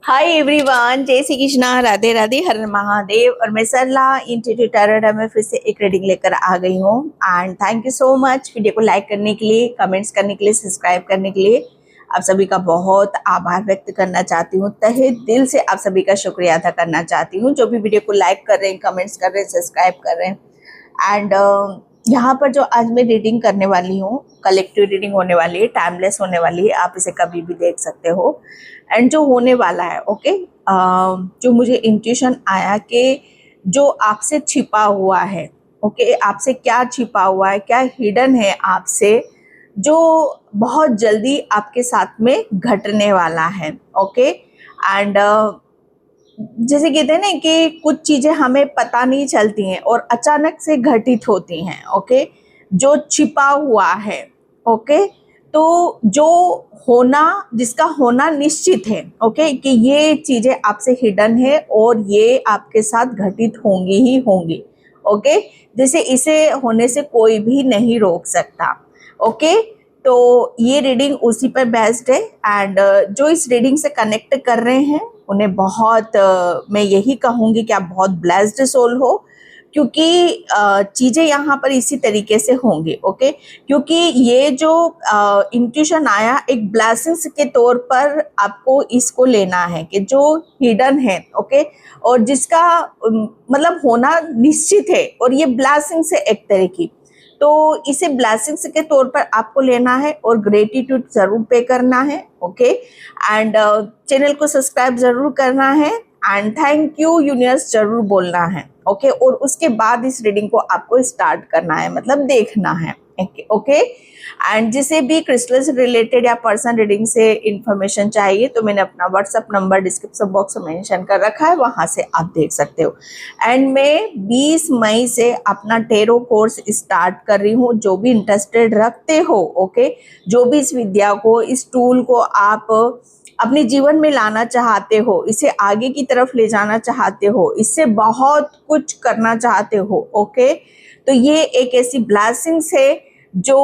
Hi everyone, जय श्री कृष्णा, राधे राधे, हर हर महादेव। और मैं सरला इंट्यूटिव टैरोट में फिर से एक रीडिंग लेकर आ गई हूँ। And thank you so much video को लाइक करने के लिए, कमेंट्स करने के लिए, सब्सक्राइब करने के लिए। आप सभी का बहुत आभार व्यक्त करना चाहती हूँ, तहे दिल से आप सभी का शुक्रिया अदा करना चाहती हूँ जो भी वीडियो को लाइक कर रहे हैं, कमेंट्स कर रहे हैं, सब्सक्राइब कर रहे हैं। एंड यहाँ पर जो आज मैं रीडिंग करने वाली हूँ, कलेक्टिव रीडिंग होने वाली है, टाइमलेस होने वाली है, आप इसे कभी भी देख सकते हो। एंड जो होने वाला है, ओके, जो मुझे इंट्यूशन आया कि जो आपसे छिपा हुआ है, ओके, आपसे क्या छिपा हुआ है, क्या हिडन है आपसे, जो बहुत जल्दी आपके साथ में घटने वाला है। ओके। एंड जैसे कहते हैं ना कि कुछ चीज़ें हमें पता नहीं चलती हैं और अचानक से घटित होती हैं। ओके, जो छिपा हुआ है। ओके, तो जो होना, जिसका होना निश्चित है, ओके, कि ये चीज़ें आपसे हिडन है और ये आपके साथ घटित होंगी ही होंगी। ओके, जैसे इसे होने से कोई भी नहीं रोक सकता। ओके, तो ये रीडिंग उसी पर बेस्ड है। एंड जो इस रीडिंग से कनेक्ट कर रहे हैं उन्हें बहुत मैं यही कहूँगी कि आप बहुत ब्लेस्ड सोल हो, क्योंकि चीज़ें यहाँ पर इसी तरीके से होंगी। ओके, क्योंकि ये जो इंट्यूशन आया एक ब्लेसिंग्स के तौर पर आपको इसको लेना है कि जो हिडन है, ओके, और जिसका मतलब होना निश्चित है, और ये ब्लेसिंग्स है एक तरह की, तो इसे ब्लेसिंग्स के तौर पर आपको लेना है और ग्रेटिट्यूड जरूर पे करना है। ओके, एंड चैनल को सब्सक्राइब जरूर करना है एंड थैंक यू यूनिवर्स जरूर बोलना है। ओके, और उसके बाद इस रीडिंग को आपको स्टार्ट करना है, मतलब देखना है। ओके, एंड जिसे भी क्रिस्टल से रिलेटेड या पर्सन रीडिंग से इंफॉर्मेशन चाहिए तो मैंने अपना व्हाट्सएप नंबर डिस्क्रिप्शन बॉक्स में मेंशन कर रखा है, वहां से आप देख सकते हो। एंड मैं 20 मई से अपना टेरो कोर्स स्टार्ट कर रही हूँ। जो भी इंटरेस्टेड रखते हो, ओके, जो भी इस विद्या को, इस टूल को आप अपने जीवन में लाना चाहते हो, इसे आगे की तरफ ले जाना चाहते हो, इससे बहुत कुछ करना चाहते हो, ओके, तो ये एक ऐसी ब्लेसिंग्स है जो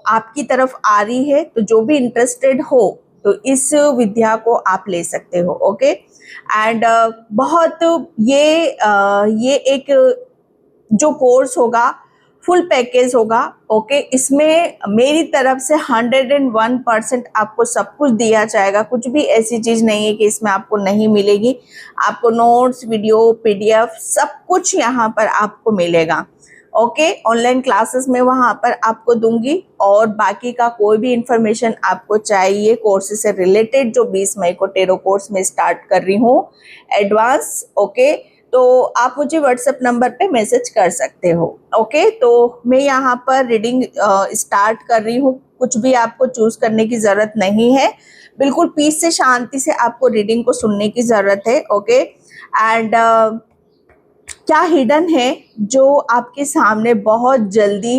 आपकी तरफ आ रही है। तो जो भी इंटरेस्टेड हो तो इस विद्या को आप ले सकते हो। ओके, एंड बहुत ये एक जो कोर्स होगा फुल पैकेज होगा। ओके, इसमें मेरी तरफ से 101% आपको सब कुछ दिया जाएगा। कुछ भी ऐसी चीज नहीं है कि इसमें आपको नहीं मिलेगी। आपको नोट्स, वीडियो, पीडीएफ सब कुछ यहाँ पर आपको मिलेगा। ओके, ऑनलाइन क्लासेस में वहां पर आपको दूंगी, और बाकी का कोई भी इंफॉर्मेशन आपको चाहिए कोर्स से रिलेटेड, जो 20 मई को टेरो कोर्स में स्टार्ट कर रही हूँ एडवांस। ओके, तो आप मुझे व्हाट्सएप नंबर पे मैसेज कर सकते हो। ओके, तो मैं यहाँ पर रीडिंग स्टार्ट कर रही हूँ। कुछ भी आपको चूज करने की जरूरत नहीं है, बिल्कुल पीस से, शांति से आपको रीडिंग को सुनने की जरूरत है। ओके, एंड क्या हिडन है जो आपके सामने बहुत जल्दी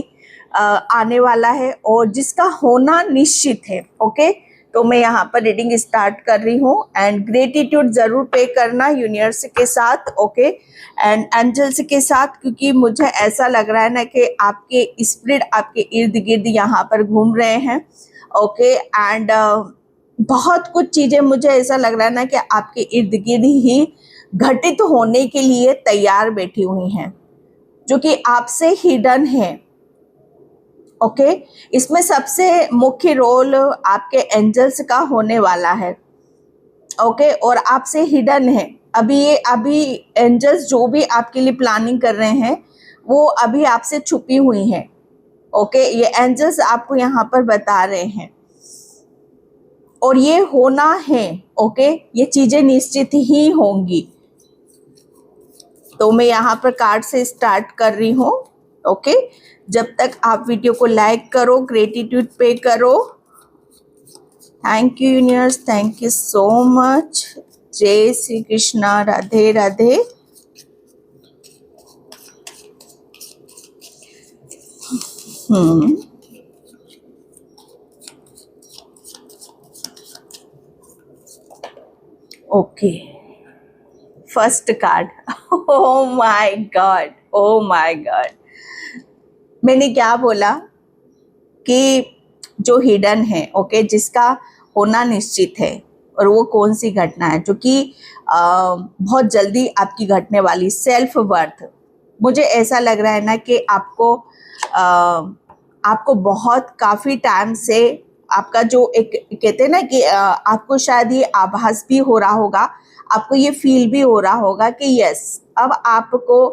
आने वाला है और जिसका होना निश्चित है। ओके, तो मैं यहाँ पर रीडिंग स्टार्ट कर रही हूँ। एंड ग्रेटिट्यूड जरूर पे करना यूनिवर्स के साथ, ओके, एंड एंजल्स के साथ, क्योंकि मुझे ऐसा लग रहा है ना कि आपके स्पिरिट आपके इर्द गिर्द यहाँ पर घूम रहे हैं। ओके, एंड बहुत कुछ चीजें मुझे ऐसा लग रहा है ना कि आपके इर्द गिर्द ही घटित होने के लिए तैयार बैठी हुई हैं, जो कि आपसे हिडन है। ओके, इसमें सबसे मुख्य रोल आपके एंजल्स का होने वाला है। ओके, और आपसे हिडन है। अभी एंजल्स जो भी आपके लिए प्लानिंग कर रहे हैं वो अभी आपसे छुपी हुई हैं। ओके, ये एंजल्स आपको यहाँ पर बता रहे हैं और ये होना है। ओके, ये चीजें निश्चित ही होंगी। तो मैं यहाँ पर कार्ड से स्टार्ट कर रही हूँ। ओके, जब तक आप वीडियो को लाइक करो, ग्रेटिट्यूड पे करो। Thank you universe, thank you so much. जय Shri Krishna, Radhe Radhe. Okay, first card. Oh my God, oh my God, मैंने क्या बोला कि जो हिडन है, ओके, जिसका होना निश्चित है, और वो कौन सी घटना है जो कि बहुत जल्दी आपकी घटने वाली। सेल्फ वर्थ, मुझे ऐसा लग रहा है ना कि आपको बहुत काफ़ी टाइम से आपका जो एक कहते हैं ना कि आपको शायद ये आभास भी हो रहा होगा, आपको ये फील भी हो रहा होगा कि यस, अब आपको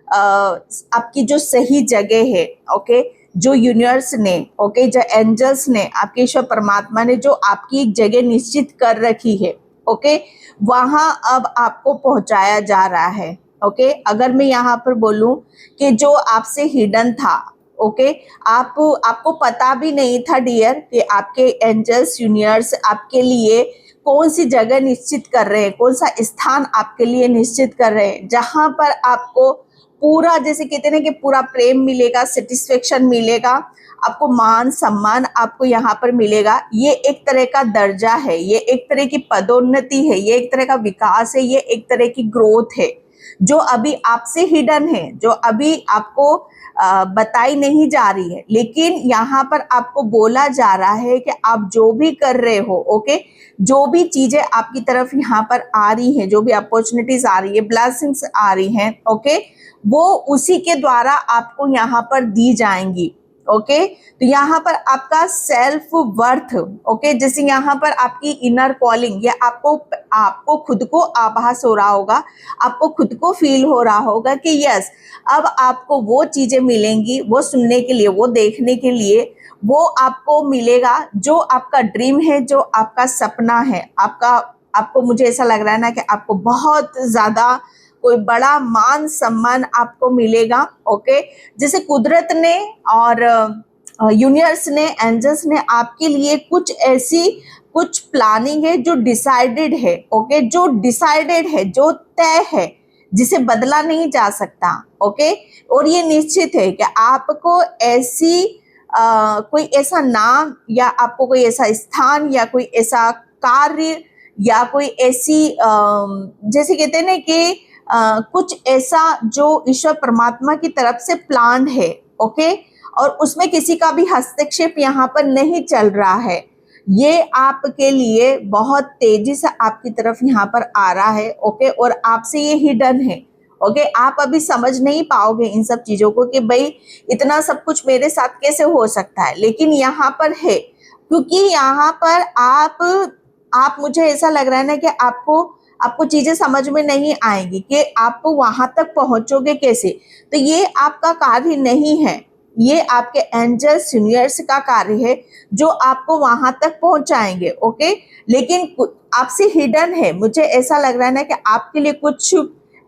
आपकी जो सही जगह है, ओके, जो यूनिवर्स ने, ओके, जो एंजल्स ने, आपके ईश्वर परमात्मा ने जो आपकी एक जगह निश्चित कर रखी है, ओके, वहाँ अब आपको पहुंचाया जा रहा है। ओके, अगर मैं यहाँ पर बोलूँ कि जो आपसे हिडन था, ओके, आपको पता भी नहीं था डियर कि आपके एंजल्स यूनिवर्स आपके लिए कौन सी जगह निश्चित कर रहे हैं, कौन सा स्थान आपके लिए निश्चित कर रहे हैं, जहां पर आपको पूरा, जैसे कहते हैं ना कि पूरा प्रेम मिलेगा, सेटिस्फेक्शन मिलेगा, आपको मान सम्मान आपको यहाँ पर मिलेगा। ये एक तरह का दर्जा है, ये एक तरह की पदोन्नति है, ये एक तरह का विकास है, ये एक तरह की ग्रोथ है जो अभी आपसे हिडन है, जो अभी आपको बताई नहीं जा रही है, लेकिन यहाँ पर आपको बोला जा रहा है कि आप जो भी कर रहे हो, ओके, जो भी चीजें आपकी तरफ यहाँ पर आ रही हैं, जो भी अपॉर्चुनिटीज आ रही है, ब्लेसिंग्स आ रही हैं, ओके, वो उसी के द्वारा आपको यहाँ पर दी जाएंगी। ओके, तो यहाँ पर आपका सेल्फ वर्थ, ओके, जैसे यहाँ पर आपकी इनर कॉलिंग, या आपको खुद को आभास हो रहा होगा, आपको खुद को फील हो रहा होगा कि यस, अब आपको वो चीजें मिलेंगी, वो सुनने के लिए, वो देखने के लिए, वो आपको मिलेगा जो आपका ड्रीम है, जो आपका सपना है। आपको मुझे ऐसा लग रहा है ना कि आपको बहुत ज्यादा कोई बड़ा मान सम्मान आपको मिलेगा। ओके, जैसे कुदरत ने और यूनिवर्स ने, एंजल्स ने आपके लिए कुछ प्लानिंग है जो डिसाइडेड है, ओके, जो डिसाइडेड है, जो तय है, जिसे बदला नहीं जा सकता। ओके, और ये निश्चित है कि आपको कोई ऐसा नाम, या आपको कोई ऐसा स्थान, या कोई ऐसा कार्य, या कोई ऐसी जैसे कहते हैं ना कि कुछ ऐसा जो ईश्वर परमात्मा की तरफ से प्लान है, ओके, और उसमें किसी का भी हस्तक्षेप यहाँ पर नहीं चल रहा है। ये आपके लिए बहुत तेजी से आपकी तरफ यहाँ पर आ रहा है। ओके, और आपसे ये हिडन है। ओके, आप अभी समझ नहीं पाओगे इन सब चीजों को कि भाई इतना सब कुछ मेरे साथ कैसे हो सकता है, लेकिन यहाँ पर है, क्योंकि यहाँ पर आप मुझे ऐसा लग रहा है ना कि आपको चीजें समझ में नहीं आएंगी कि आप वहां तक पहुंचोगे कैसे। तो ये आपका कार्य नहीं है, ये आपके एंजल्स यूनिवर्स का कार्य है जो आपको वहां तक पहुंचाएंगे। ओके, लेकिन आपसे हिडन है, मुझे ऐसा लग रहा है ना कि आपके लिए कुछ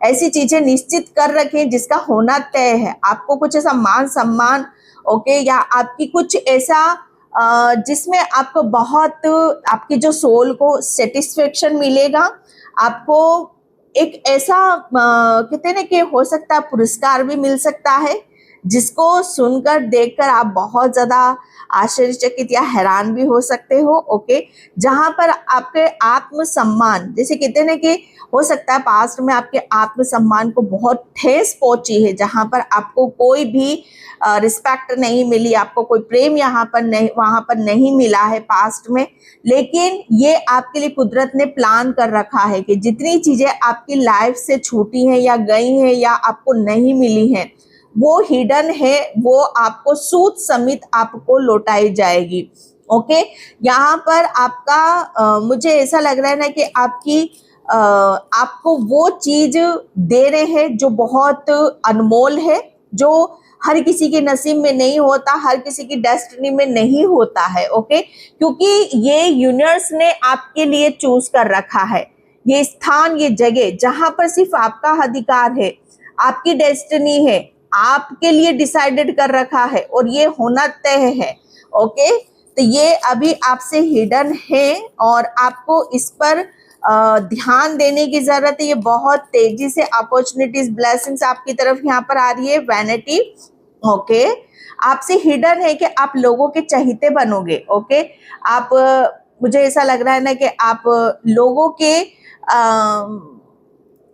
ऐसी चीजें निश्चित कर रखें जिसका होना तय है। आपको कुछ ऐसा मान सम्मान, ओके, या आपकी कुछ ऐसा जिसमें आपको बहुत आपकी जो सोल को सेटिस्फेक्शन मिलेगा। आपको एक ऐसा कहते हैं ना कि हो सकता है पुरस्कार भी मिल सकता है, जिसको सुनकर देखकर आप बहुत ज्यादा आश्चर्यचकित या हैरान भी हो सकते हो। ओके, जहां पर आपके आत्मसम्मान, जैसे कहते हैं ना कि हो सकता है पास्ट में आपके आत्मसम्मान को बहुत ठेस पहुंची है, जहां पर आपको कोई भी रिस्पेक्ट नहीं मिली, आपको कोई प्रेम वहां पर नहीं मिला है पास्ट में। लेकिन ये आपके लिए कुदरत ने प्लान कर रखा है कि जितनी चीजें आपकी लाइफ से छूटी हैं या गई हैं या आपको नहीं मिली हैं, वो हिडन है, वो आपको सूद समेत आपको लौटाई जाएगी। ओके, यहाँ पर आपका मुझे ऐसा लग रहा है ना कि आपको वो चीज दे रहे हैं जो बहुत अनमोल है, जो हर किसी के नसीब में नहीं होता, हर किसी की डेस्टिनी में नहीं होता है। ओके, क्योंकि ये यूनिवर्स ने आपके लिए चूज कर रखा है, ये स्थान, ये जगह जहां पर सिर्फ आपका अधिकार है, आपकी डेस्टिनी है, आपके लिए डिसाइडेड कर रखा है और ये होना तय है। ओके, तो ये अभी आपसे हिडन है और आपको इस पर ध्यान देने की जरूरत है। ये बहुत तेजी से अपॉर्चुनिटीज, ब्लेसिंग्स आपकी तरफ यहाँ पर आ रही है। वैनिटी, ओके, आपसे हिडन है कि आप लोगों के चहीते बनोगे। ओके, आप मुझे ऐसा लग रहा है ना कि आप लोगों के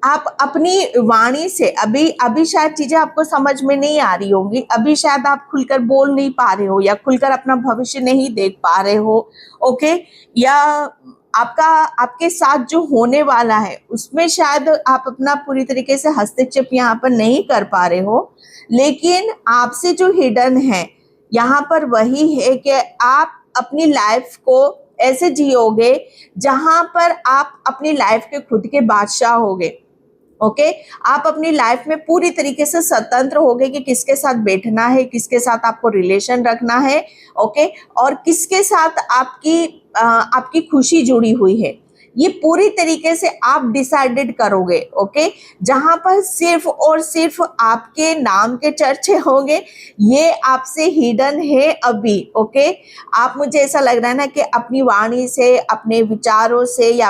आप अपनी वाणी से अभी शायद चीजें आपको समझ में नहीं आ रही होंगी, अभी शायद आप खुलकर बोल नहीं पा रहे हो या खुलकर अपना भविष्य नहीं देख पा रहे हो। ओके, या आपका आपके साथ जो होने वाला है उसमें शायद आप अपना पूरी तरीके से हस्तक्षेप यहाँ पर नहीं कर पा रहे हो, लेकिन आपसे जो हिडन है यहाँ पर वही है कि आप अपनी लाइफ को ऐसे जियोगे जहां पर आप अपनी लाइफ के खुद के बादशाह होगे। ओके, आप अपनी लाइफ में पूरी तरीके से स्वतंत्र हो गए कि किसके साथ बैठना है, किसके साथ आपको रिलेशन रखना है। ओके, और किसके साथ आपकी खुशी जुड़ी हुई है, ये पूरी तरीके से आप डिसाइडेड करोगे। ओके, जहां पर सिर्फ और सिर्फ आपके नाम के चर्चे होंगे, ये आपसे हिडन है अभी। ओके, आप मुझे ऐसा लग रहा है ना कि अपनी वाणी से, अपने विचारों से या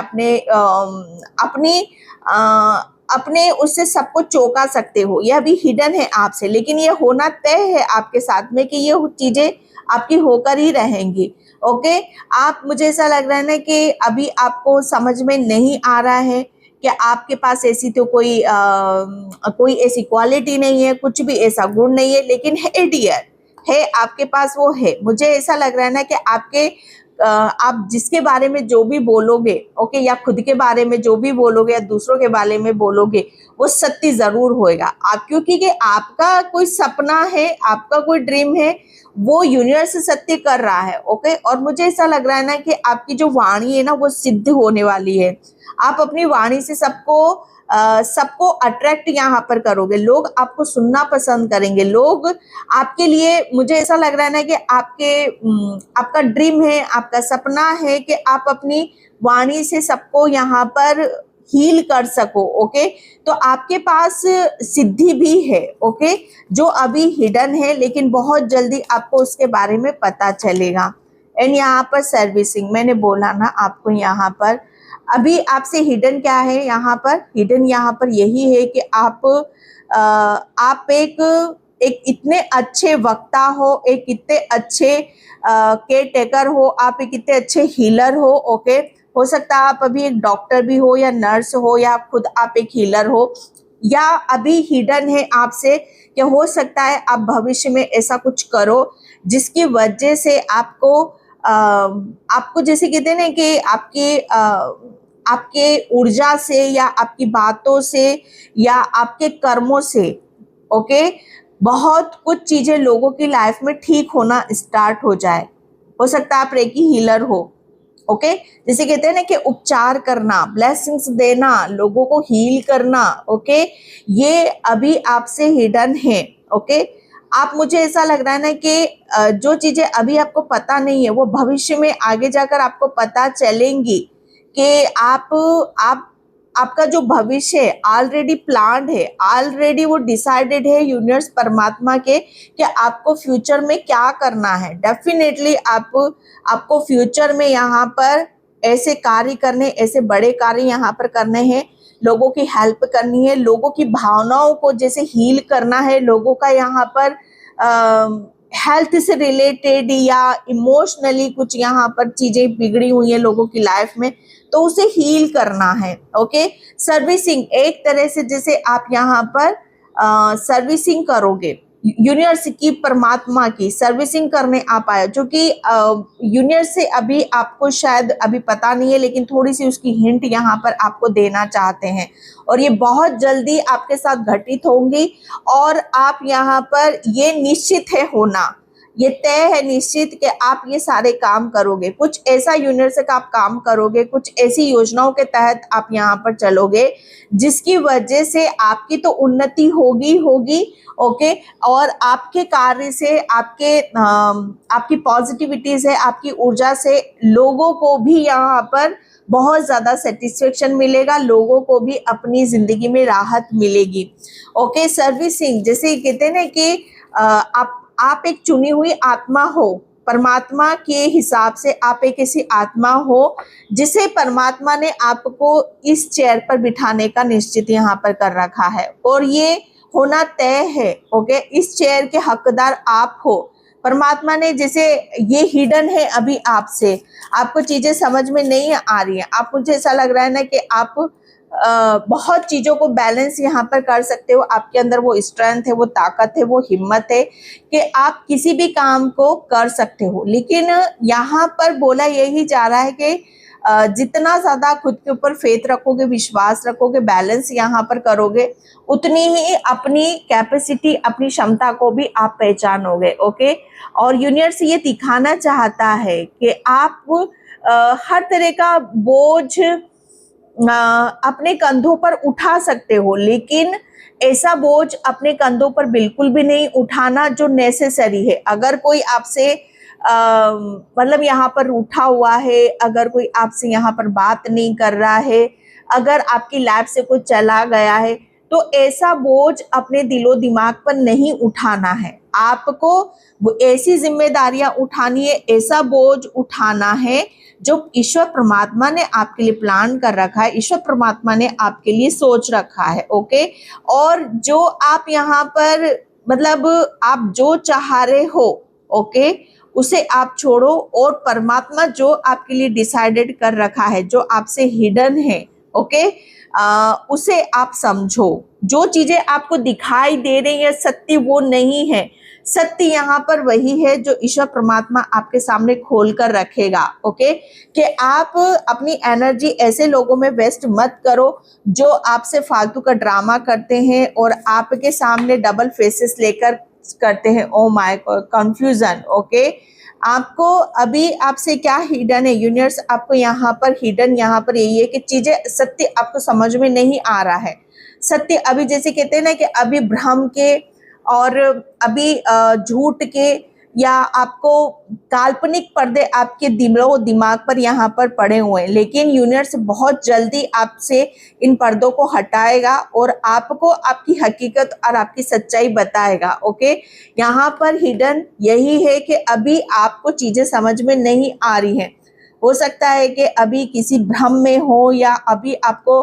अपने उससे सबको चौंका सकते हो, यह भी हिडन है आपसे, लेकिन ये होना तय है आपके साथ में कि ये चीजें आपकी होकर ही रहेंगी। ओके, आप मुझे ऐसा लग रहा है ना कि अभी आपको समझ में नहीं आ रहा है कि आपके पास ऐसी तो कोई ऐसी क्वालिटी नहीं है, कुछ भी ऐसा गुण नहीं है, लेकिन है डियर, है आपके पास, वो है। मुझे ऐसा लग रहा है ना कि आप जिसके बारे में जो भी बोलोगे, ओके, या खुद के बारे में जो भी बोलोगे या दूसरों के बारे में बोलोगे, वो सत्य जरूर होएगा। आप क्योंकि कि आपका कोई सपना है, आपका कोई ड्रीम है, वो यूनिवर्स सत्य कर रहा है। ओके, और मुझे ऐसा लग रहा है ना कि आपकी जो वाणी है ना वो सिद्ध होने वाली है। आप अपनी वाणी से सबको अट्रैक्ट यहाँ पर करोगे, लोग आपको सुनना पसंद करेंगे। लोग आपके लिए, मुझे ऐसा लग रहा है ना कि आपका ड्रीम है, आपका सपना है कि आप अपनी वाणी से सबको यहाँ पर हील कर सको। ओके, तो आपके पास सिद्धि भी है, ओके, जो अभी हिडन है, लेकिन बहुत जल्दी आपको उसके बारे में पता चलेगा। एंड यहाँ पर सर्विसिंग, मैंने बोला ना आपको, यहाँ पर अभी आपसे हिडन क्या है, यहाँ पर हिडन यहाँ पर यही है कि आप एक इतने अच्छे वक्ता हो, एक इतने अच्छे केयर टेकर हो, आप एक इतने अच्छे हीलर हो। ओके, हो सकता है आप अभी एक डॉक्टर भी हो या नर्स हो या खुद आप एक हीलर हो, या अभी हिडन है आपसे कि हो सकता है आप भविष्य में ऐसा कुछ करो जिसकी वजह से आपको जैसे कहते हैं ना कि आपके ऊर्जा से या आपकी बातों से या आपके कर्मों से, ओके, बहुत कुछ चीजें लोगों की लाइफ में ठीक होना स्टार्ट हो जाए। हो सकता है आप रेकी हीलर हो। ओके, जैसे कहते हैं ना कि उपचार करना, ब्लेसिंग्स देना, लोगों को हील करना। ओके, ये अभी आपसे हिडन है। ओके, आप, मुझे ऐसा लग रहा है ना कि जो चीजें अभी आपको पता नहीं है वो भविष्य में आगे जाकर आपको पता चलेंगी कि आपका जो भविष्य है ऑलरेडी प्लान्ड है, ऑलरेडी वो डिसाइडेड है यूनिवर्स परमात्मा के कि आपको फ्यूचर में क्या करना है। डेफिनेटली आपको फ्यूचर में यहाँ पर ऐसे कार्य करने, ऐसे बड़े कार्य यहाँ पर करने हैं, लोगों की हेल्प करनी है, लोगों की भावनाओं को जैसे हील करना है, लोगों का यहाँ पर हेल्थ से रिलेटेड या इमोशनली कुछ यहाँ पर चीजें बिगड़ी हुई हैं लोगों की लाइफ में, तो उसे हील करना है। ओके, सर्विसिंग, एक तरह से जैसे आप यहाँ पर सर्विसिंग करोगे, यूनिवर्स की, परमात्मा की सर्विसिंग करने आप आए, जो कि यूनिवर्स से अभी आपको शायद अभी पता नहीं है, लेकिन थोड़ी सी उसकी हिंट यहाँ पर आपको देना चाहते हैं, और ये बहुत जल्दी आपके साथ घटित होंगी। और आप यहाँ पर, ये निश्चित है होना, ये तय है निश्चित कि आप ये सारे काम करोगे, कुछ ऐसा यूनिवर्स का आप काम करोगे, कुछ ऐसी योजनाओं के तहत आप यहाँ पर चलोगे जिसकी वजह से आपकी तो उन्नति होगी। ओके, और आपके कार्य से, आपकी पॉजिटिविटी से, आपकी ऊर्जा से लोगों को भी यहाँ पर बहुत ज्यादा सेटिस्फेक्शन मिलेगा, लोगों को भी अपनी जिंदगी में राहत मिलेगी। ओके, सर्विसिंग, जैसे कहते हैं ना कि आप एक चुनी हुई आत्मा हो, परमात्मा के हिसाब से आप एक ऐसी आत्मा हो जिसे परमात्मा ने आपको इस चेयर पर बिठाने का निश्चित यहाँ पर कर रखा है, और ये होना तय है। ओके, इस चेयर के हकदार आप हो। परमात्मा ने, जैसे ये हिडन है अभी आपसे, आपको चीजें समझ में नहीं आ रही है, आप, मुझे ऐसा लग रहा है ना कि आप बहुत चीजों को बैलेंस यहाँ पर कर सकते हो, आपके अंदर वो स्ट्रेंथ है, वो ताकत है, वो हिम्मत है कि आप किसी भी काम को कर सकते हो। लेकिन यहाँ पर बोला यही जा रहा है कि जितना ज्यादा खुद के ऊपर फेथ रखोगे, विश्वास रखोगे, बैलेंस यहाँ पर करोगे, उतनी ही अपनी कैपेसिटी, अपनी क्षमता को भी आप पहचानोगे। ओके, और यूनिवर्स ये दिखाना चाहता है कि आप हर तरह का बोझ अपने कंधों पर उठा सकते हो, लेकिन ऐसा बोझ अपने कंधों पर बिल्कुल भी नहीं उठाना जो नेसेसरी है। अगर कोई आपसे मतलब यहाँ पर उठा हुआ है, अगर कोई आपसे यहाँ पर बात नहीं कर रहा है, अगर आपकी लाइफ से कोई चला गया है, तो ऐसा बोझ अपने दिलो दिमाग पर नहीं उठाना है। आपको वो ऐसी जिम्मेदारियां उठानी है, ऐसा बोझ उठाना है जो ईश्वर परमात्मा ने आपके लिए प्लान कर रखा है, ईश्वर परमात्मा ने आपके लिए सोच रखा है। ओके, और जो आप यहाँ पर मतलब आप जो चाह रहे हो, ओके, उसे आप छोड़ो, और परमात्मा जो आपके लिए डिसाइडेड कर रखा है, जो आपसे हिडन है, ओके, उसे आप समझो। जो चीजें आपको दिखाई दे रही है सत्य वो नहीं है, सत्य यहाँ पर वही है जो ईश्वर परमात्मा आपके सामने खोल कर रखेगा। ओके, कि आप अपनी एनर्जी ऐसे लोगों में वेस्ट मत करो जो आपसे फालतू का ड्रामा करते हैं और आपके सामने डबल फेसेस लेकर करते हैं। ओ माय गॉड, कंफ्यूजन। ओके, आपको अभी आपसे क्या हिडन है, यूनिवर्स आपको यहाँ पर हिडन यहाँ पर यही है कि चीजें सत्य आपको समझ में नहीं आ रहा है। सत्य अभी जैसे कहते हैं ना कि अभी भ्रम के और अभी झूठ के या आपको काल्पनिक पर्दे आपके दिलो दिमाग पर यहाँ पर पड़े हुए हैं, लेकिन यूनिवर्स बहुत जल्दी आपसे इन पर्दों को हटाएगा और आपको आपकी हकीकत और आपकी सच्चाई बताएगा। ओके, यहाँ पर हिडन यही है कि अभी आपको चीजें समझ में नहीं आ रही हैं। हो सकता है कि अभी किसी भ्रम में हो, या अभी आपको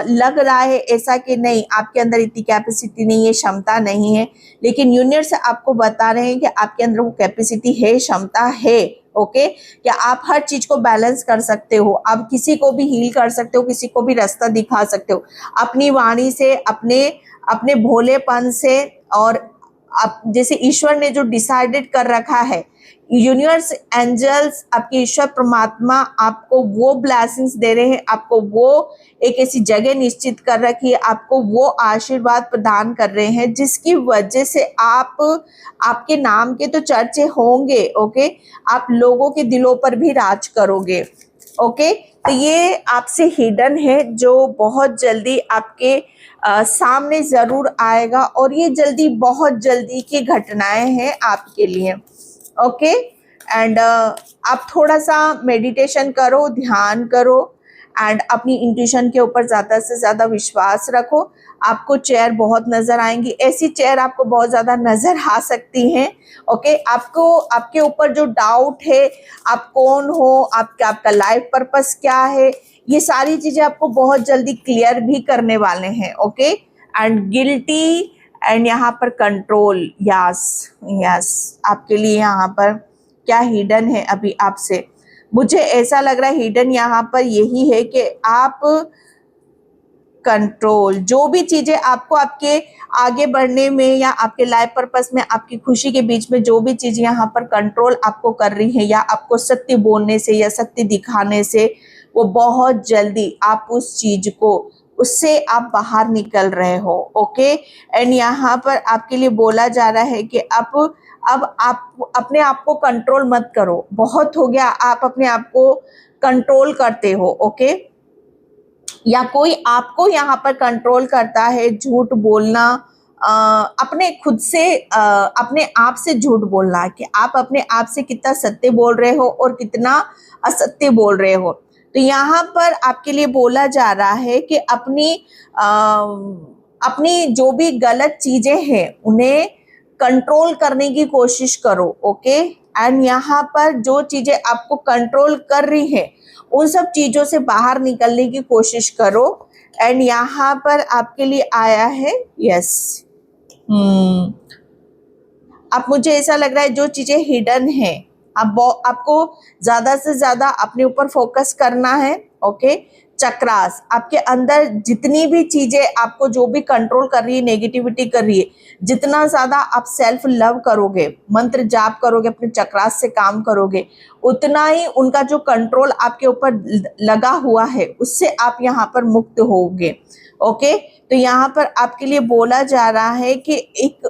लग रहा है ऐसा कि नहीं, आपके अंदर इतनी कैपेसिटी नहीं है, क्षमता नहीं है, लेकिन यूनिवर्स आपको बता रहे हैं कि आपके अंदर वो कैपेसिटी है, क्षमता है। ओके, क्या आप हर चीज को बैलेंस कर सकते हो, आप किसी को भी हील कर सकते हो, किसी को भी रास्ता दिखा सकते हो अपनी वाणी से, अपने अपने भोलेपन से, और आप जैसे ईश्वर ने जो डिसाइडेड कर रखा है, यूनिवर्स, एंजल्स, आपके ईश्वर परमात्मा आपको वो ब्लेसिंग्स दे रहे हैं, आपको वो एक ऐसी जगह निश्चित कर रखी है, आपको वो आशीर्वाद प्रदान कर रहे हैं जिसकी वजह से आप, आपके नाम के तो चर्चे होंगे। ओके, आप लोगों के दिलों पर भी राज करोगे। ओके, तो ये आपसे हिडन है जो बहुत जल्दी आपके सामने जरूर आएगा, और ये जल्दी, बहुत जल्दी की घटनाएं हैं आपके लिए। ओके, एंड आप थोड़ा सा मेडिटेशन करो, ध्यान करो, एंड अपनी इंट्यूशन के ऊपर ज़्यादा से ज़्यादा विश्वास रखो। आपको चेयर बहुत नज़र आएंगी, ऐसी चेयर आपको बहुत ज़्यादा नज़र आ सकती हैं। ओके, आपको आपके ऊपर जो डाउट है, आप कौन हो, आपका लाइफ पर्पस क्या है, ये सारी चीज़ें आपको बहुत जल्दी क्लियर भी करने वाले हैं। ओके, एंड गिल्टी एंड यहाँ पर कंट्रोल, यस यस, आपके लिए यहाँ पर क्या हिडन है अभी आपसे, मुझे ऐसा लग रहा है हिडन यहाँ पर यही है कि आप कंट्रोल, जो भी चीजें आपको आपके आगे बढ़ने में या आपके लाइफ पर्पस में, आपकी खुशी के बीच में जो भी चीजें यहाँ पर कंट्रोल आपको कर रही हैं, या आपको सत्य बोलने से या सत्य दिखाने से, वो बहुत जल्दी आप उस चीज को, उससे आप बाहर निकल रहे हो। ओके, एंड यहाँ पर आपके लिए बोला जा रहा है कि अब आप अपने आप को कंट्रोल मत करो, बहुत हो गया आप अपने आप को कंट्रोल करते हो। ओके, या कोई आपको यहाँ पर कंट्रोल करता है, झूठ बोलना, अपने खुद से, अपने आप से झूठ बोलना, कि आप अपने आप से कितना सत्य बोल रहे हो और कितना असत्य बोल रहे हो। तो यहाँ पर आपके लिए बोला जा रहा है कि अपनी जो भी गलत चीजें हैं उन्हें कंट्रोल करने की कोशिश करो। ओके, एंड यहाँ पर जो चीजें आपको कंट्रोल कर रही है उन सब चीजों से बाहर निकलने की कोशिश करो। एंड यहाँ पर आपके लिए आया है यस, अब मुझे ऐसा लग रहा है जो चीजें हिडन है, आपको ज्यादा से ज्यादा अपने ऊपर फोकस करना है। ओके, चक्रास, आपके अंदर जितनी भी चीजें आपको जो भी कंट्रोल कर रही है, नेगेटिविटी कर रही है, जितना ज्यादा आप सेल्फ लव करोगे, मंत्र जाप करोगे, अपने चक्रास से काम करोगे, उतना ही उनका जो कंट्रोल आपके ऊपर लगा हुआ है उससे आप यहाँ पर मुक्त होगे। ओके, तो यहाँ पर आपके लिए बोला जा रहा है कि एक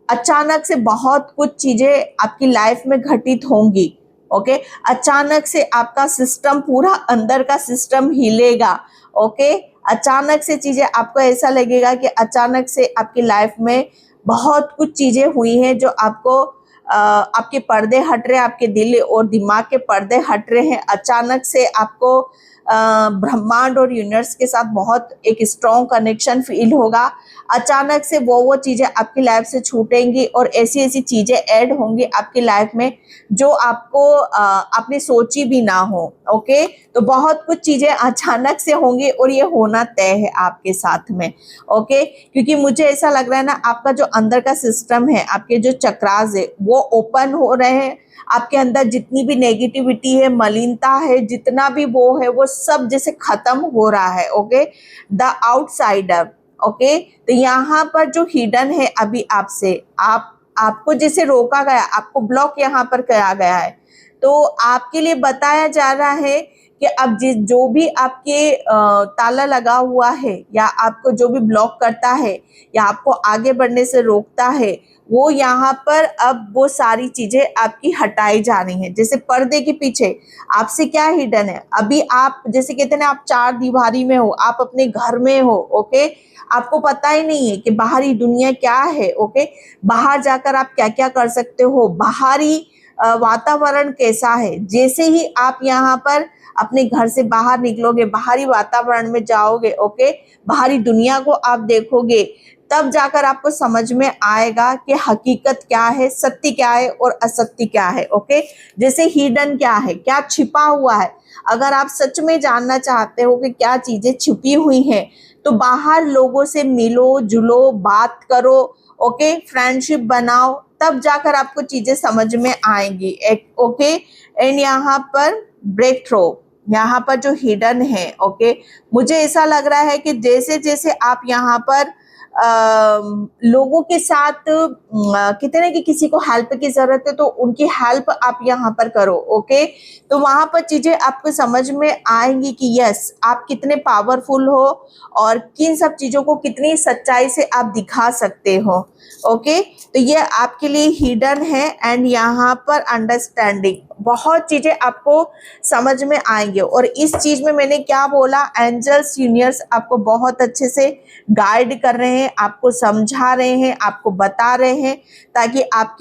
अचानक से बहुत कुछ चीजें आपकी लाइफ में घटित होंगी। ओके, अचानक से आपका सिस्टम, पूरा अंदर का सिस्टम हिलेगा। ओके, अचानक से चीजें, आपको ऐसा लगेगा कि अचानक से आपकी लाइफ में बहुत कुछ चीजें हुई हैं जो आपको आपके पर्दे हट रहे हैं, आपके दिल और दिमाग के पर्दे हट रहे हैं। अचानक से आपको ब्रह्मांड और यूनिवर्स के साथ बहुत एक स्ट्रॉन्ग कनेक्शन फील होगा। अचानक से वो चीजें आपकी लाइफ से छूटेंगी और ऐसी ऐसी चीजें ऐड होंगी आपकी लाइफ में जो आपको आपने सोची भी ना हो। ओके, तो बहुत कुछ चीजें अचानक से होंगी और ये होना तय है आपके साथ में। ओके, क्योंकि मुझे ऐसा लग रहा है ना, आपका जो अंदर का सिस्टम है, आपके जो चक्रास है वो ओपन हो रहे हैं। आपके अंदर जितनी भी नेगेटिविटी है, मलिनता है, जितना भी वो है, वो सब जैसे खत्म हो रहा है। Okay, the outsider. ओके, तो यहाँ पर जो हिडन है अभी आपसे, आपको जैसे रोका गया, आपको ब्लॉक यहाँ पर किया गया है, तो आपके लिए बताया जा रहा है कि अब जो भी आपके ताला लगा हुआ है या आपको जो भी ब्लॉक करता है या आपको आगे बढ़ने से रोकता है, वो यहाँ पर अब वो सारी चीजें आपकी हटाई जा रही हैं। जैसे पर्दे के पीछे आपसे क्या हिडन है, अभी आप जैसे कहते हैं ना, आप चार दीवारी में हो, आप अपने घर में हो। ओके, आपको पता ही नहीं है कि बाहरी दुनिया क्या है। ओके, बाहर जाकर आप क्या क्या कर सकते हो, बाहरी वातावरण कैसा है। जैसे ही आप यहाँ पर अपने घर से बाहर निकलोगे, बाहरी वातावरण में जाओगे, ओके, बाहरी दुनिया को आप देखोगे, तब जाकर आपको समझ में आएगा कि हकीकत क्या है, सत्य क्या है और असत्य क्या है। ओके, जैसे हिडन क्या है, क्या छिपा हुआ है। अगर आप सच में जानना चाहते हो कि क्या चीजें छिपी हुई हैं, तो बाहर लोगों से मिलो जुलो, बात करो। ओके, फ्रेंडशिप बनाओ, तब जाकर आपको चीजें समझ में आएंगी। ओके, एंड यहाँ पर ब्रेक थ्रो, यहाँ पर जो हिडन है। ओके, मुझे ऐसा लग रहा है कि जैसे जैसे आप यहाँ पर लोगों के साथ कहते हैं कि किसी को हेल्प की जरूरत है, तो उनकी हेल्प आप यहाँ पर करो। ओके, तो वहां पर चीजें आपको समझ में आएंगी कि यस, आप कितने पावरफुल हो और किन सब चीजों को कितनी सच्चाई से आप दिखा सकते हो। ओके, तो ये आपके लिए हिडन है। एंड यहाँ पर अंडरस्टैंडिंग, बहुत चीजें आपको समझ में आएंगे। और इस चीज में मैंने क्या बोला, एंजल्स यूनिवर्स आपको बहुत अच्छे से गाइड कर रहे हैं, आपको समझा रहे हैं, आपको बता रहे हैं, ताकि आप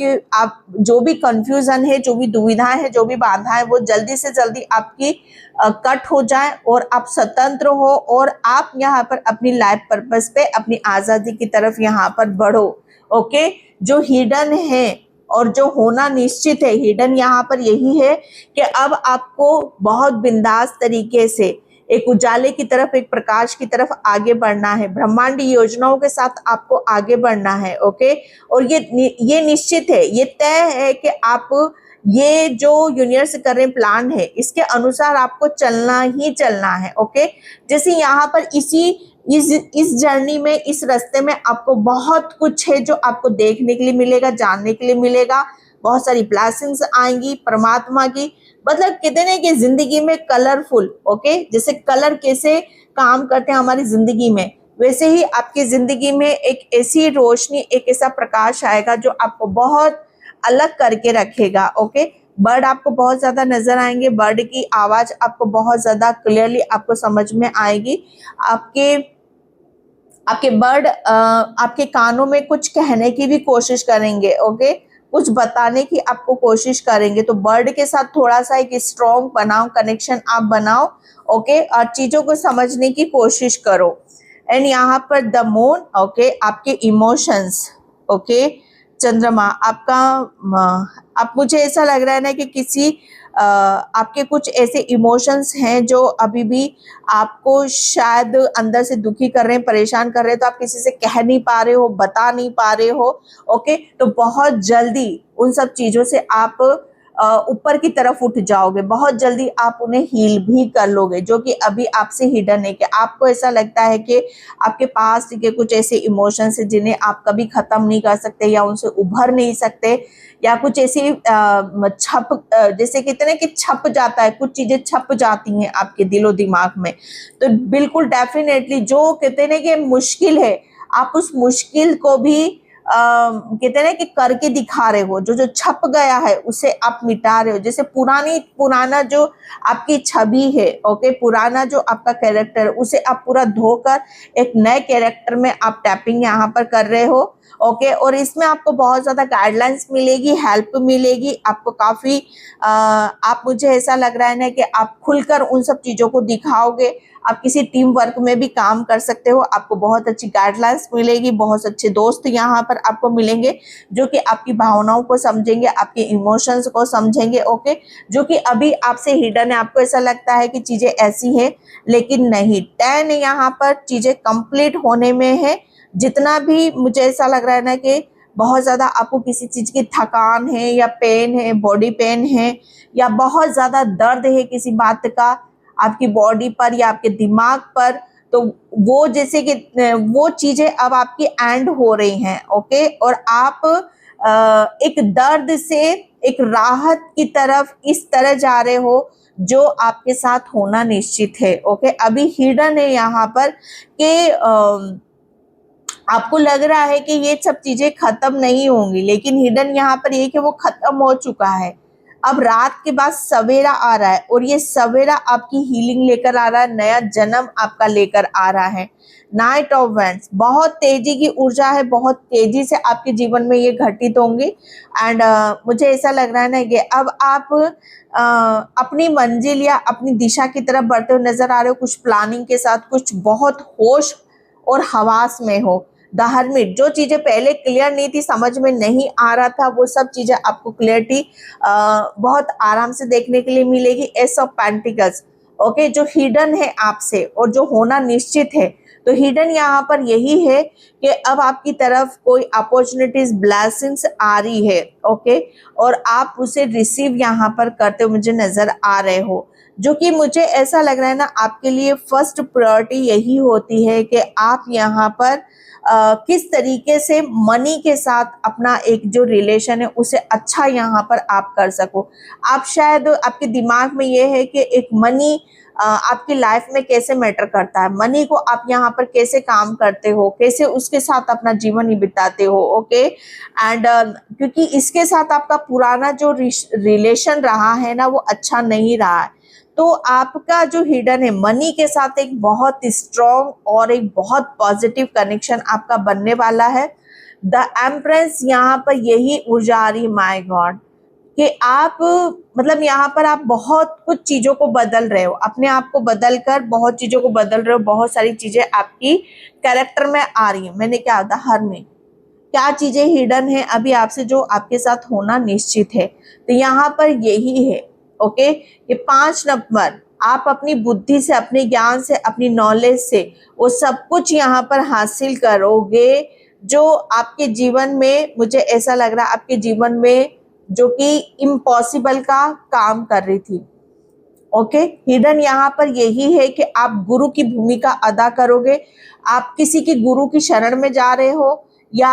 जो भी कंफ्यूजन है, जो भी दुविधाएं है, जो भी बाधा है, वो जल्दी से जल्दी आपकी कट हो जाए और आप स्वतंत्र हो और आप यहाँ पर अपनी लाइफ पर्पस पे, अपनी आजादी की तरफ यहाँ पर बढ़ो। ओके, जो हिडन है और जो होना निश्चित है, हिडन यहाँ पर यही है कि अब आपको बहुत बिंदास तरीके से एक उजाले की तरफ, एक प्रकाश की तरफ आगे बढ़ना है। ब्रह्मांडी योजनाओं के साथ आपको आगे बढ़ना है। ओके, और ये निश्चित है, ये तय है कि आप ये जो यूनिवर्स कर रहे प्लान है, इसके अनुसार आपको चलना ही चलना है। ओके, जैसे यहाँ पर इस जर्नी में, इस रास्ते में आपको बहुत कुछ है जो आपको देखने के लिए मिलेगा, जानने के लिए मिलेगा। बहुत सारी ब्लेसिंग्स आएंगी परमात्मा की। मतलब कहते हैं कि जिंदगी में कलरफुल, ओके, जैसे कलर कैसे काम करते हैं हमारी जिंदगी में, वैसे ही आपकी जिंदगी में एक ऐसी रोशनी, एक ऐसा प्रकाश आएगा जो आपको बहुत अलग करके रखेगा। ओके, बर्ड आपको बहुत ज्यादा नजर आएंगे, बर्ड की आवाज आपको बहुत ज्यादा क्लियरली आपको समझ में आएगी। आपके बर्ड आपके कानों में कुछ कहने की भी कोशिश करेंगे। ओके, कुछ बताने की आपको कोशिश करेंगे। तो बर्ड के साथ थोड़ा सा एक स्ट्रॉन्ग बनाओ, कनेक्शन आप बनाओ। ओके, और चीजों को समझने की कोशिश करो। एंड यहाँ पर द मून, ओके, आपके इमोशंस। ओके, चंद्रमा आपका, आप, मुझे ऐसा लग रहा है ना कि किसी आपके कुछ ऐसे इमोशंस हैं जो अभी भी आपको शायद अंदर से दुखी कर रहे हैं, परेशान कर रहे हैं, तो आप किसी से कह नहीं पा रहे हो, बता नहीं पा रहे हो। ओके, तो बहुत जल्दी उन सब चीजों से आप ऊपर की तरफ उठ जाओगे, बहुत जल्दी आप उन्हें हील भी कर लोगे, जो कि अभी आपसे हिडन है कि आपको ऐसा लगता है कि आपके पास के कुछ ऐसे इमोशंस है जिन्हें आप कभी खत्म नहीं कर सकते या उनसे उभर नहीं सकते, या कुछ ऐसी जैसे कहते हैं कि छप जाता है, कुछ चीजें छप जाती हैं आपके दिलो दिमाग में। तो बिल्कुल डेफिनेटली जो कहते हैं ना कि मुश्किल है, आप उस मुश्किल को भी कहते हैं ना कि करके दिखा रहे हो, जो जो छप गया है उसे आप मिटा रहे हो। जैसे पुराना जो आपकी छवि है, ओके, पुराना जो आपका कैरेक्टर उसे आप पूरा धोकर एक नए कैरेक्टर में आप टैपिंग यहाँ पर कर रहे हो, ओके। और इसमें आपको बहुत ज्यादा गाइडलाइंस मिलेगी, हेल्प मिलेगी आपको काफी। आप मुझे ऐसा लग रहा है ना कि आप खुलकर उन सब चीजों को दिखाओगे। आप किसी टीम वर्क में भी काम कर सकते हो, आपको बहुत अच्छी गाइडलाइंस मिलेगी, बहुत अच्छे दोस्त यहाँ पर आपको मिलेंगे जो कि आपकी भावनाओं को समझेंगे, आपके इमोशंस को समझेंगे, ओके, जो कि अभी आपसे हिडन है। आपको ऐसा लगता है कि चीजें ऐसी हैं, लेकिन नहीं, 10 यहाँ पर चीजें कंप्लीट होने में है। जितना भी मुझे ऐसा लग रहा है ना कि बहुत ज्यादा आपको किसी चीज की थकान है या पेन है, बॉडी पेन है, या बहुत ज्यादा दर्द है किसी बात का आपकी बॉडी पर या आपके दिमाग पर, तो वो जैसे कि वो चीजें अब आपकी एंड हो रही हैं, ओके। और आप एक दर्द से एक राहत की तरफ इस तरह जा रहे हो जो आपके साथ होना निश्चित है, ओके। अभी हिडन है यहाँ पर कि आपको लग रहा है कि ये सब चीजें खत्म नहीं होंगी, लेकिन हिडन यहाँ पर ये कि वो खत्म हो चुका है। अब रात के बाद सवेरा आ रहा है, और ये सवेरा आपकी हीलिंग लेकर आ रहा है, नया जन्म आपका लेकर आ रहा है। नाइट ऑफ वैंड्स, बहुत तेजी की ऊर्जा है, बहुत तेजी से आपके जीवन में ये घटित होंगी। एंड मुझे ऐसा लग रहा है ना कि अब आप अपनी मंजिल या अपनी दिशा की तरफ बढ़ते हुए नजर आ रहे हो, कुछ प्लानिंग के साथ, कुछ बहुत होश और हवास में हो। द हर्मिट, जो चीजें पहले क्लियर नहीं थी, समझ में नहीं आ रहा था, वो सब चीजें आपको क्लियरिटी बहुत आराम से देखने के लिए मिलेगी। एस ऑफ पेंटिकल्स, ओके, जो हिडन है आपसे और जो होना निश्चित है, तो हिडन यहाँ पर यही है कि अब आपकी तरफ कोई अपॉर्चुनिटीज, ब्लेसिंग्स आ रही है, ओके, और आप उसे रिसीव यहाँ पर करते हुए मुझे नजर आ रहे हो, जो कि मुझे ऐसा लग रहा है ना आपके लिए फर्स्ट प्रायोरिटी यही होती है कि आप यहाँ पर किस तरीके से मनी के साथ अपना एक जो रिलेशन है उसे अच्छा यहाँ पर आप कर सको। आप शायद आपके दिमाग में ये है कि एक मनी आपकी लाइफ में कैसे मैटर करता है, मनी को आप यहाँ पर कैसे काम करते हो, कैसे उसके साथ अपना जीवन ही बिताते हो, ओके। एंड क्योंकि इसके साथ आपका पुराना जो रिलेशन रहा है ना वो अच्छा नहीं रहा है, तो आपका जो हिडन है मनी के साथ एक बहुत स्ट्रॉन्ग और एक बहुत पॉजिटिव कनेक्शन आपका बनने वाला है। द एम्प्रेस, यहाँ पर यही ऊर्जा आ रही है, माय गॉड, कि आप मतलब यहाँ पर आप बहुत कुछ चीजों को बदल रहे हो, अपने आप को बदल कर बहुत चीजों को बदल रहे हो, बहुत सारी चीजें आपकी कैरेक्टर में आ रही है। मैंने क्या था, हर में क्या चीजें हिडन है अभी आपसे जो आपके साथ होना निश्चित है, तो यहाँ पर यही है, ओके। ये 5 नंबर आप अपनी बुद्धि से, अपने ज्ञान से, अपनी नॉलेज से वो सब कुछ यहाँ पर हासिल करोगे जो आपके जीवन में, मुझे ऐसा लग रहा है आपके जीवन में जो कि इम्पॉसिबल का काम कर रही थी, ओके। हिडन यहाँ पर यही है कि आप गुरु की भूमिका अदा करोगे। आप किसी की गुरु की शरण में जा रहे हो, या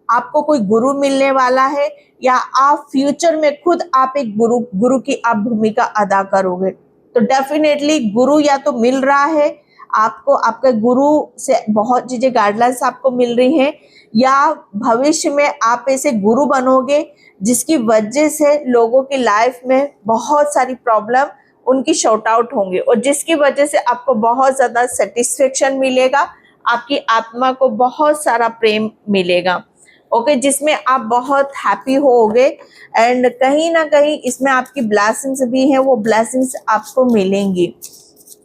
आपको कोई गुरु मिलने वाला है, या आप फ्यूचर में खुद आप एक गुरु की आप भूमिका अदा करोगे। तो डेफिनेटली गुरु या तो मिल रहा है आपको, आपके गुरु से बहुत चीजें गाइडलाइंस आपको मिल रही हैं, या भविष्य में आप ऐसे गुरु बनोगे जिसकी वजह से लोगों की लाइफ में बहुत सारी प्रॉब्लम उनकी शॉर्ट आउट होंगे, और जिसकी वजह से आपको बहुत ज्यादा सेटिस्फेक्शन मिलेगा, आपकी आत्मा को बहुत सारा प्रेम मिलेगा, ओके, जिसमें आप बहुत हैप्पी होगे। एंड कहीं ना कहीं इसमें आपकी ब्लेसिंग्स भी हैं, वो ब्लेसिंग्स आपको मिलेंगी,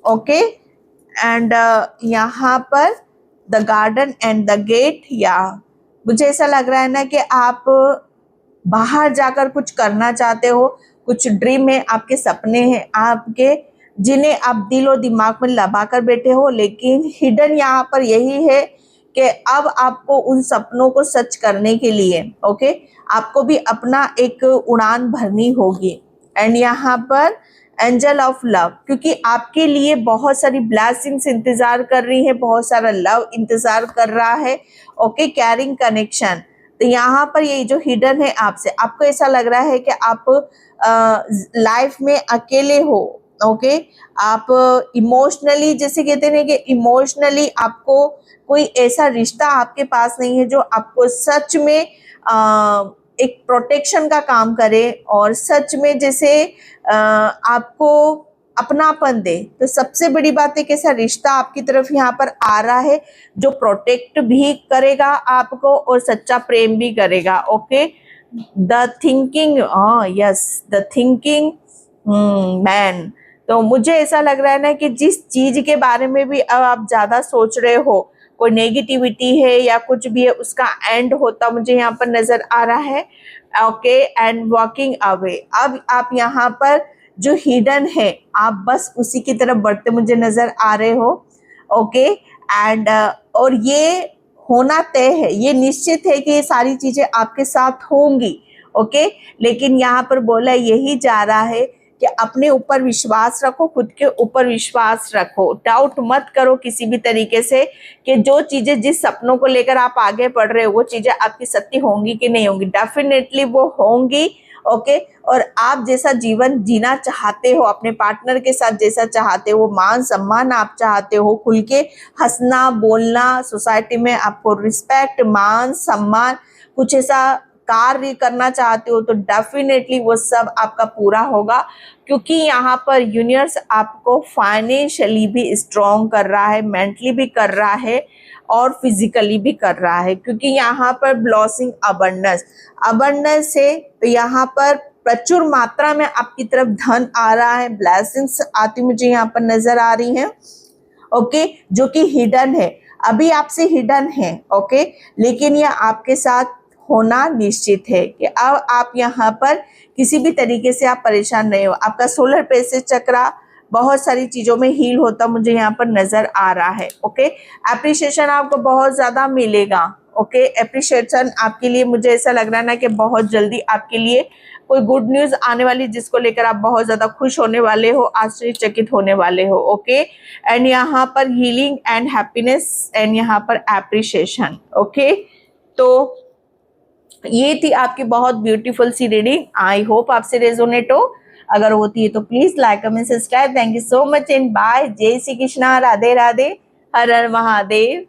ओके। एंड यहाँ पर the garden and the gate, या मुझे ऐसा लग रहा है ना कि आप बाहर जाकर कुछ करना चाहते हो, कुछ ड्रीम है, आपके सपने हैं आपके, जिन्हें आप दिल और दिमाग में लगा कर बैठे हो, लेकिन हिडन यहाँ पर यही है कि अब आपको उन सपनों को सच करने के लिए ओके आपको भी अपना एक उड़ान भरनी होगी। एंड यहाँ पर एंजल ऑफ लव, क्योंकि आपके लिए बहुत सारी ब्लेसिंग्स इंतजार कर रही है, बहुत सारा लव इंतजार कर रहा है। ओके कैरिंग कनेक्शन, तो यहाँ पर ये जो हिडन है आपसे, आपको ऐसा लग रहा है कि आप लाइफ में अकेले हो। ओके आप इमोशनली, जैसे कहते हैं कि इमोशनली आपको कोई ऐसा रिश्ता आपके पास नहीं है जो आपको सच में एक प्रोटेक्शन का काम करे और सच में जैसे आपको अपनापन दे। तो सबसे बड़ी बात है कि ऐसा रिश्ता आपकी तरफ यहाँ पर आ रहा है जो प्रोटेक्ट भी करेगा आपको और सच्चा प्रेम भी करेगा। Okay the thinking, yes the thinking man. तो मुझे ऐसा लग रहा है ना कि जिस चीज के बारे में भी अब आप ज्यादा सोच रहे हो, कोई नेगेटिविटी है या कुछ भी है, उसका एंड होता मुझे यहाँ पर नजर आ रहा है। ओके एंड वॉकिंग अवे, अब आप यहाँ पर जो हिडन है आप बस उसी की तरफ बढ़ते मुझे नजर आ रहे हो। ओके एंड और ये होना तय है, ये निश्चित है कि ये सारी चीजें आपके साथ होंगी। ओके लेकिन यहाँ पर बोला यही जा रहा है कि अपने ऊपर विश्वास रखो, खुद के ऊपर विश्वास रखो, डाउट मत करो किसी भी तरीके से कि जो चीजें, जिस सपनों को लेकर आप आगे बढ़ रहे हो वो चीजें आपकी सत्य होंगी कि नहीं होंगी, डेफिनेटली वो होंगी। ओके और आप जैसा जीवन जीना चाहते हो, अपने पार्टनर के साथ जैसा चाहते हो, मान सम्मान आप चाहते हो, खुल के हंसना बोलना, सोसाइटी में आपको रिस्पेक्ट मान सम्मान, कुछ ऐसा कार्य करना चाहते हो तो डेफिनेटली वो सब आपका पूरा होगा। क्योंकि यहाँ पर यूनिवर्स आपको फाइनेंशियली भी स्ट्रॉन्ग कर रहा है, मेंटली भी कर रहा है और फिजिकली भी कर रहा है। क्योंकि यहाँ पर ब्लॉसिंग अबंडेंस है, तो यहाँ पर प्रचुर मात्रा में आपकी तरफ धन आ रहा है, ब्लेसिंग्स आती मुझे यहाँ पर नजर आ रही हैं। ओके जो कि हिडन है, अभी आपसे हिडन है। ओके लेकिन ये आपके साथ होना निश्चित है कि अब आप यहाँ पर किसी भी तरीके से आप परेशान नहीं हो। आपका सोलर प्लेक्सस चक्र बहुत सारी चीजों में हील होता मुझे यहाँ पर नजर आ रहा है। ओके एप्रिशिएशन आपको बहुत ज्यादा मिलेगा। ओके एप्रिशिएशन आपके लिए मुझे ऐसा लग रहा है ना कि बहुत जल्दी आपके लिए कोई गुड न्यूज आने वाली, जिसको लेकर आप बहुत ज्यादा खुश होने वाले हो, आश्चर्यचकित होने वाले हो। ओके एंड यहाँ पर हीलिंग एंड हैप्पीनेस एंड यहाँ पर एप्रिशिएशन। ओके तो ये थी आपकी बहुत ब्यूटीफुल सी रीडिंग। आई होप आपसे रेजोनेट हो, अगर होती है तो please like comment subscribe. Thank you so much and bye. जय श्री कृष्णा, राधे राधे, हर हर महादेव।